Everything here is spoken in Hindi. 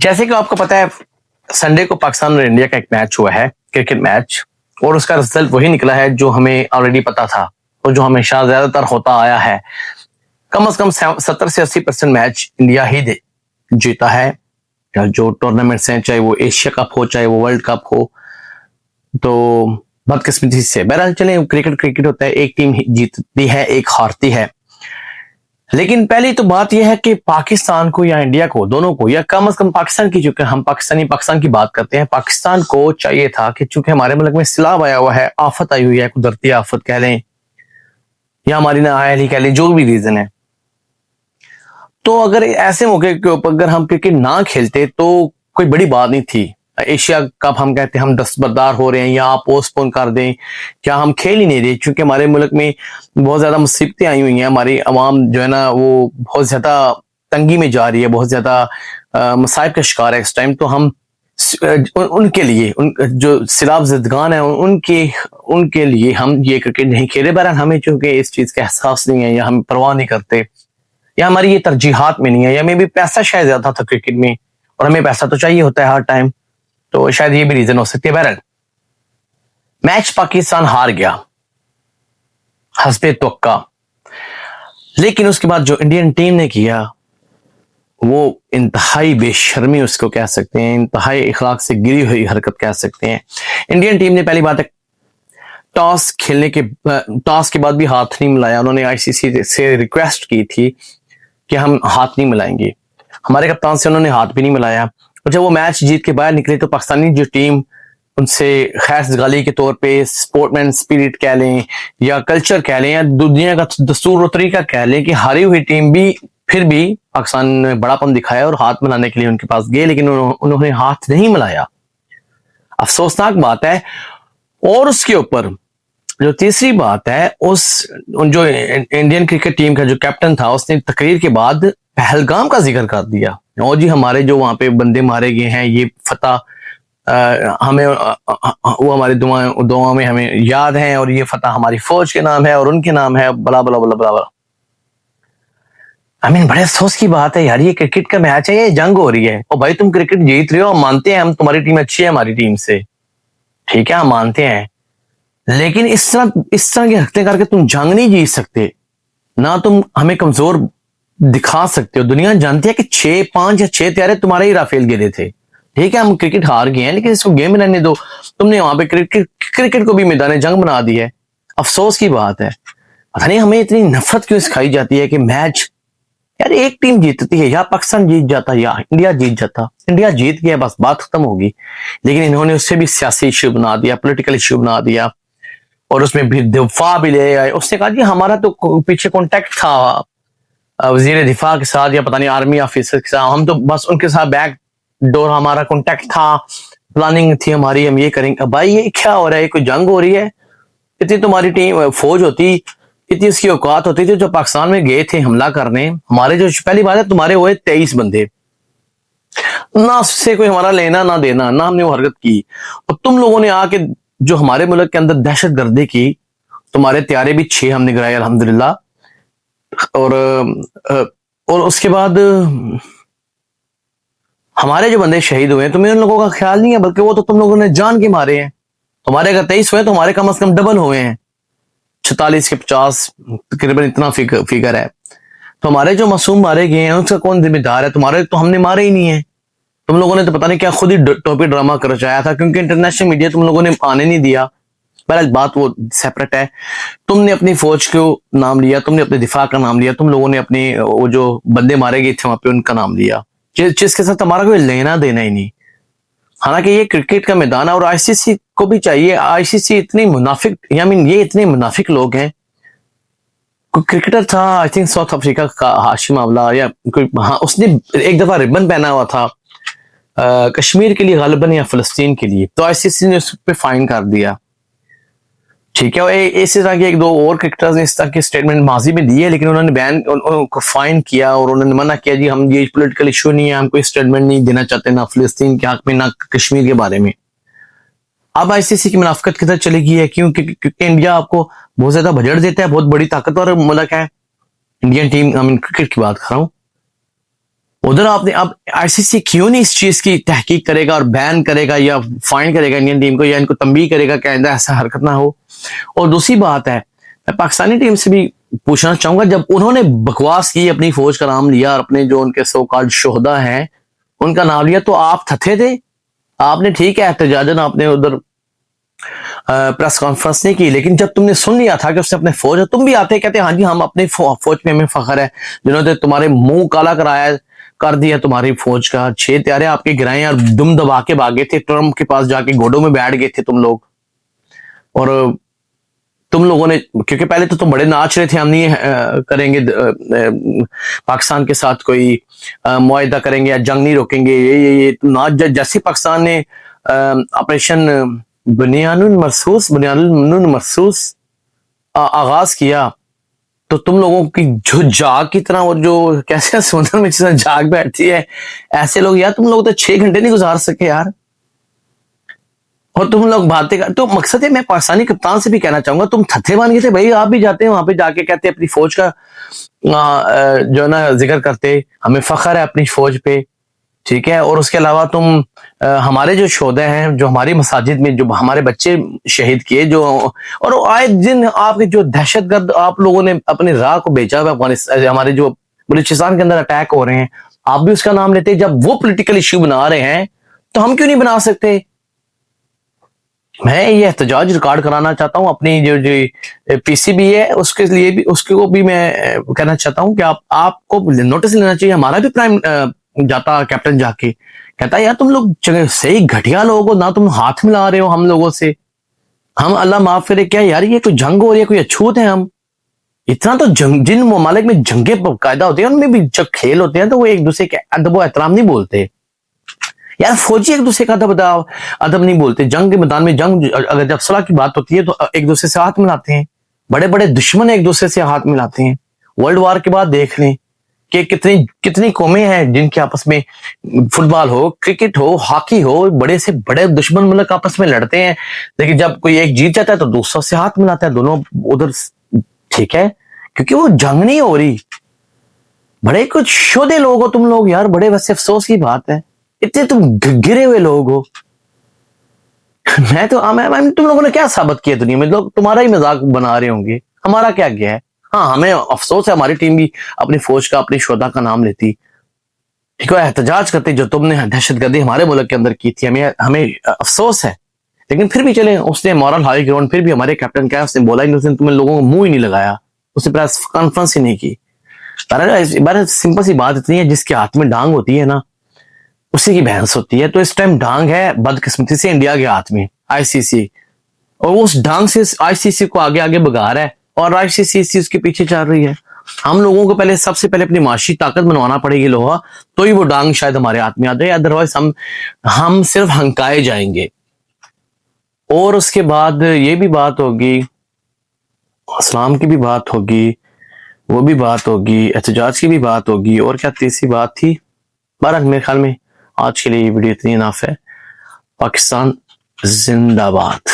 जैसे कि आपको पता है, संडे को पाकिस्तान और इंडिया का एक मैच हुआ है, क्रिकेट मैच, और उसका रिजल्ट वही निकला है जो हमें ऑलरेडी पता था और जो हमेशा ज्यादातर होता आया है। कम से कम 70 से 80% मैच इंडिया ही जीता है। जो टूर्नामेंट्स हैं, चाहे वो एशिया कप हो चाहे वो वर्ल्ड कप हो, तो बदकिस्मती से बहरहाल चले, क्रिकेट होता है, एक टीम जीतती है एक हारती है। लेकिन पहली तो बात यह है कि पाकिस्तान को या इंडिया को, दोनों को, या कम से कम पाकिस्तान की, चूंकि हम पाकिस्तान की बात करते हैं, पाकिस्तान को चाहिए था कि चूंकि हमारे मुल्क में सैलाब आया हुआ है, आफत आई हुई है, कुदरती आफत कह लें या हमारी नाअहली कह लें, जो भी रीजन है, तो अगर ऐसे मौके के ऊपर अगर हम क्रिकेट ना खेलते तो कोई बड़ी बात नहीं थी। एशिया कप हम कहते हैं हम दस्तबरदार हो रहे हैं या आप पोस्टपोन कर दें, क्या हम खेल ही नहीं रहे, क्योंकि हमारे मुल्क में बहुत ज्यादा मुसीबतें आई हुई हैं, हमारी आवाम जो है ना वो बहुत ज्यादा तंगी में जा रही है, बहुत ज्यादा मसाइब का शिकार है इस टाइम। तो हम उनके लिए, जो सैलाब ज़दगान है उनके लिए हम ये क्रिकेट नहीं खेले। बहरहाल हमें चूंकि इस चीज का एहसास नहीं है या हम परवाह नहीं करते या हमारी ये तरजीहात में नहीं है, या मे भी पैसा शायद ज्यादा था क्रिकेट में और हमें पैसा तो चाहिए होता है हर टाइम, तो शायद ये भी रीजन हो सकती है। बहरहाल मैच पाकिस्तान हार गया हस्बे तवक्का, लेकिन उसके बाद जो इंडियन टीम ने किया वो इंतहाई बेशर्मी उसको कह सकते हैं, इंतहाई इखलाक से गिरी हुई हरकत कह सकते हैं। इंडियन टीम ने पहली बात है टॉस के बाद भी हाथ नहीं मिलाया। उन्होंने आईसीसी से रिक्वेस्ट की थी कि हम हाथ नहीं मिलाएंगे, हमारे कप्तान से उन्होंने हाथ भी नहीं मिलाया। और जब वो मैच जीत के बाहर निकले तो पाकिस्तानी जो टीम उनसे खैर गाली के तौर पे स्पोर्टमैन स्पिरिट कह लें या कल्चर कह लें या दुनिया का दस्तूर और तरीका कह लें कि हारी हुई टीम भी फिर भी पाकिस्तान ने बड़ापन दिखाया और हाथ मिलाने के लिए उनके पास गए, लेकिन उन्होंने हाथ नहीं मिलाया। अफसोसनाक बात है। और उसके ऊपर जो तीसरी बात है, जो इंडियन क्रिकेट टीम का जो कैप्टन था उसने तकरीर के बाद पहलगाम का जिक्र कर दिया, और जी हमारे जो वहां पे बंदे मारे गए हैं, ये फतह हमें वो हमारी दुआ में हमें याद है, और ये फतह हमारी फौज के नाम है और उनके नाम है, बला बला बला बला बला। बड़े अफसोस की बात है यार, ये क्रिकेट का मैच है, ये जंग हो रही है, और भाई तुम क्रिकेट जीत रहे हो, हम मानते हैं, हम तुम्हारी टीम अच्छी है हमारी टीम से, ठीक है हम मानते हैं, लेकिन इस तरह की हरकतें करके तुम जंग नहीं जीत सकते, ना तुम हमें कमजोर दिखा सकते हो। दुनिया जानती है कि 5 या 6 त्यारे तुम्हारे ही राफेल गिरे थे, ठीक है हम क्रिकेट हार गए हैं, लेकिन इसको गेम में रहने दो। तुमने वहां पे क्रिकेट को भी मैदान जंग बना दिया है। अफसोस की बात है, पता नहीं हमें इतनी नफरत क्यों सिखाई जाती है कि मैच यार एक टीम जीतती है, या पाकिस्तान जीत जाता या इंडिया जीत जाता, इंडिया जीत गया बस बात खत्म होगी, लेकिन इन्होंने उससे भी सियासी इश्यू बना दिया, पॉलिटिकल इश्यू बना दिया, और उसमें भी दिफा भी ले आए। उसने कहा जी हमारा तो पीछे कॉन्टेक्ट था वजीर दिफा के साथ या पता नहीं आर्मी ऑफिसर के साथ, हम तो बस उनके साथ बैक डोर हमारा कॉन्टेक्ट था, प्लानिंग थी हमारी, हम ये करेंगे। भाई ये क्या हो रहा है, कोई जंग हो रही है? इतनी तुम्हारी टीम फौज होती, इतनी उसकी औकात होती थी, जो पाकिस्तान में गए थे हमला करने, हमारे जो पहली बात है तुम्हारे हुए 23 बंदे, ना उससे कोई हमारा लेना ना देना, ना हमने वो हरकत की, और तुम लोगों ने आके जो हमारे मुल्क के अंदर दहशत गर्दी की, तुम्हारे त्यारे भी 6 हमने गिराए अल्हम्दुलिल्लाह, और उसके बाद हमारे जो बंदे शहीद हुए तुम्हें उन लोगों का ख्याल नहीं है, बल्कि वो तो तुम लोगों ने जान के मारे हैं। तुम्हारे अगर 23 हुए तो हमारे कम से कम डबल हुए हैं, 46 के 50 तकरीबन इतना फिगर है। तो हमारे जो मासूम मारे गए हैं उसका कौन जिम्मेदार है? तुम्हारे तो हमने मारे ही नहीं है, तुम लोगों ने तो पता नहीं क्या खुद ही टोपी ड्रामा कर रचाया था, क्योंकि इंटरनेशनल मीडिया तुम लोगों ने आने नहीं दिया। बहरहाल बात वो सेपरेट है। तुमने अपनी फौज को नाम लिया, तुमने अपने दिफा का नाम लिया, तुम लोगों ने अपने वो जो बंदे मारे गए थे वहां पे उनका नाम लिया, जिसके साथ हमारा कोई लेना देना ही नहीं। हालांकि ये क्रिकेट का मैदान है और आईसीसी को भी चाहिए, आईसीसी इतनी मुनाफिक, ये इतने मुनाफिक लोग हैं। क्रिकेटर था आई थिंक साउथ अफ्रीका का हाशिम अवला या कोई, हाँ उसने एक दफा रिबन पहना हुआ था कश्मीर के लिए गालिबन या फिलिस्तीन के लिए, तो आईसीसी ने उस पर फाइन कर दिया, ठीक है। और इसी तरह के 1-2 और क्रिकेटर्स ने इस तरह के स्टेटमेंट माजी में दिए, लेकिन उन्होंने बैन उनको फाइन किया और उन्होंने मना किया जी हम ये पॉलिटिकल इशू नहीं है, हम कोई स्टेटमेंट नहीं देना चाहते ना फिलिस्तीन के हक में ना कश्मीर के बारे में। अब आईसीसी की मुनाफिकत किधर चली गई है? क्योंकि इंडिया आपको बहुत ज्यादा बजट देता है, बहुत बड़ी ताकतवर मुल्क है इंडियन टीम, क्रिकेट की बात कर रहा हूँ, उधर आपने अब आईसीसी क्यों नहीं इस चीज की तहकीक करेगा और बैन करेगा या फाइन करेगा इंडियन टीम को, या इनको तंबीह करेगा कि आइंदा ऐसा हरकत ना हो। और दूसरी बात है, मैं पाकिस्तानी टीम से भी पूछना चाहूंगा, जब उन्होंने बकवास की, अपनी फौज का नाम लिया और अपने जो उनके सो कॉल्ड शोहदा हैं उनका नाम लिया, तो आप थथे थे? आपने ठीक है एहतजाजन आपने उधर प्रेस कॉन्फ्रेंस नहीं की, लेकिन जब तुमने सुन लिया था कि उसने अपने फौज है, तुम भी आते कहते हाँ जी हम अपनी फौज में हमें फख्र है, जिन्होंने तुम्हारे मुंह काला कराया कर दिया तुम्हारी फौज का, 6 त्यारे आपके गिराए और दुम दबा के भागे थे, ट्रम्प के पास जाके घोड़ों में बैठ गए थे तुम लोग। और तुम लोगों ने, क्योंकि पहले तो तुम बड़े नाच रहे थे हम नहीं करेंगे पाकिस्तान के साथ कोई मुआहिदा करेंगे या जंग नहीं रोकेंगे, ये तुम नाच, जैसे पाकिस्तान ने ऑपरेशन बुनियानुल मरसूस आगाज किया, तो तुम लोगों की जो जाग की तरह, और जो कैसे समुद्र में जिस जाग बैठती है, ऐसे लोग यार, तुम लोग तो 6 घंटे नहीं गुजार सके यार, और तुम लोग बातें कर। तो मकसद है, मैं पाकिस्तानी कप्तान से भी कहना चाहूंगा, तुम थत्थे बन गए थे भाई, आप भी जाते हैं वहां पे जाके कहते अपनी फौज का जो ना जिक्र करते, हमें फख्र है अपनी फौज पे, ठीक है। और उसके अलावा तुम हमारे जो शोधे हैं, जो हमारी मसाजिद में जो हमारे बच्चे शहीद किए, जो और आए दिन आपके जो दहशतगर्द आप लोगों ने अपने राह को बेचा हुआ अफगानिस्तान, हमारे जो बलूचिस्तान के अंदर अटैक हो रहे हैं, आप भी उसका नाम लेते। जब वो पॉलिटिकल इश्यू बना रहे हैं तो हम क्यों नहीं बना सकते? मैं ये एहतजाज रिकॉर्ड कराना चाहता हूं, अपनी जो पीसीबी है उसके लिए भी, उसको भी मैं कहना चाहता हूं कि आपको नोटिस लेना चाहिए। हमारा भी प्राइम जाता कैप्टन जाके कहता है यार तुम लोग सही घटिया लोग हो ना, तुम हाथ मिला रहे हो हम लोगों से, हम अल्लाह माफ करे क्या यार, ये कोई जंग हो रही है, कोई अछूत है हम? इतना तो जिन ममालिक में जंगे कायदा होते हैं उनमें भी जब खेल होते हैं तो वो एक दूसरे के अदब एहतराम नहीं बोलते यार। फौजी एक दूसरे का अदब नहीं बोलते। जंग के मैदान में, जंग अगर जब सलाह की बात होती है तो एक दूसरे से हाथ मिलाते हैं, बड़े बड़े दुश्मन एक दूसरे से हाथ मिलाते हैं। वर्ल्ड वार के बाद देख लें कि कितनी कितनी कौमें हैं जिनके आपस में फुटबॉल हो, क्रिकेट हो, हॉकी हो, बड़े से बड़े दुश्मन मुल्क आपस में लड़ते हैं, लेकिन जब कोई एक जीत जाता है तो दूसरा से हाथ मिलाता है, दोनों उधर, ठीक है, क्योंकि वो जंग नहीं हो रही। बड़े कुछ शोधे लोग हो तुम लोग यार, बड़े वैसे अफसोस की बात है, इतने तुम गिरे हुए लोग हो। मैं तुम लोगों ने क्या साबित किया दुनिया में? लोग तुम्हारा ही मजाक बना रहे होंगे, हमारा क्या गया है? हाँ, हमें अफसोस है, हमारी टीम भी अपनी फौज का, अपनी शोधा का नाम लेती, ठीक है, एहतजाज करते जो तुमने दहशतगर्दी हमारे मुल्क के अंदर की थी, हमें हमें अफसोस है। लेकिन फिर भी चले, उसने मॉरल हाई ग्राउंड, फिर भी हमारे कैप्टन क्या, उसने बोला ही नहीं, उसने तुम्हें लोगों को मुंह ही नहीं लगाया, उसने प्रेस कॉन्फ्रेंस ही नहीं की। सिंपल सी बात इतनी है, जिसके हाथ में डांग होती है ना उसी की भैंस होती है। तो इस टाइम डांग है बदकिस्मती से इंडिया के हाथ में, आईसीसी, और उस डांग से आईसीसी को आगे आगे भगा रहा है और आईसीसी उसके पीछे चल रही है। हम लोगों को पहले, सबसे पहले अपनी माशी ताकत बनवाना पड़ेगी लोहा, तो ही वो डांग शायद हमारे हाथ में आ जाए, अदरवाइज हम सिर्फ हंकाए जाएंगे। और उसके बाद ये भी बात होगी, इस्लाम की भी बात होगी, वो भी बात होगी, एहतजाज की भी बात होगी, और क्या तीसरी बात थी? बहरहाल मेरे ख्याल में आज के लिए ये वीडियो इतनी इनाफ है। पाकिस्तान जिंदाबाद।